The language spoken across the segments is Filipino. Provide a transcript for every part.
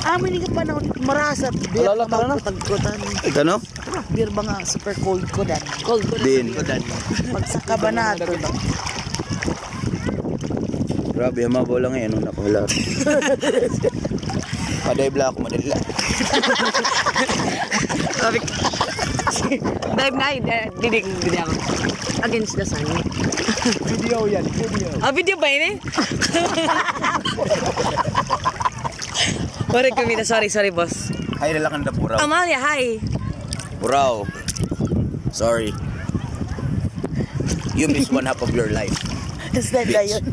Amin nga pa na marasat. Beer Alala, tara na. magkutagkutan. Kano? Beer ba nga super cold ko dan. Cold ko Din. Pagsaka ba na ito? Grabe, hamabaw lang ngayon. Ano nakuhala. Paday bla ako madala. Dive na didig ako. Against the sun. Video yan, video. Video ba yun eh? Sorry kumita, sorry boss. Hay lalakan na puraw. Amalia, hi. Puraw. Sorry. You miss one half of your life. Is that yun?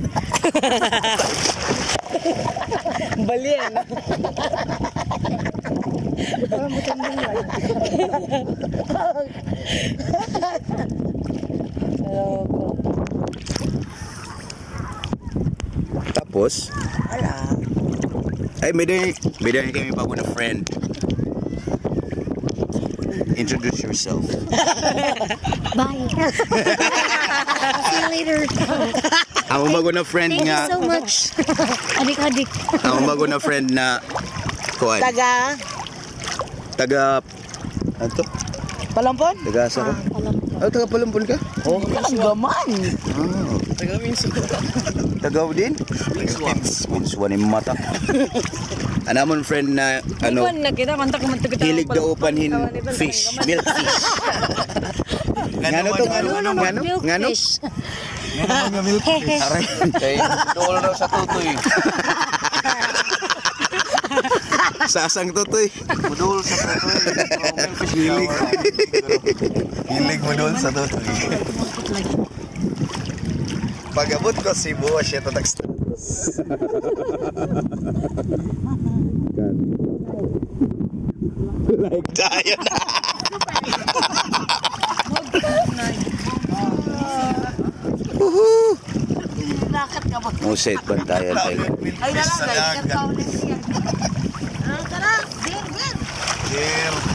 Bali yan. Tapos, Ala. ay may dahil kami bago na friend. Introduce yourself. Bye. See you later. Ang bago na friend Thank you nga. so much. Adik-adik. Ang bago na friend na kuan. Taga ano to? Palampon? Taga asa ka? Oh, taga Palampon ka? Oh, ang gaman. Oh. Taga minsan. Taga din? Winswan yung mata. Anamon friend na ano, Ikaw na kita, manta ko manta kita. hilig daupan hin fish, milk fish. Ngano to? Ngano? Ngano? Milkfish. Aray. Kay dool daw sa tutoy. Sasang tutoy. Mudul sa tutoy. Hilig. Hilig mudul sa tutoy. Pagabot ko si Buwa siya tatak. Like tayo na. Nakat ka ba? Muset bantayan tayo. Ay, nalang guys. Tara, beer. Here.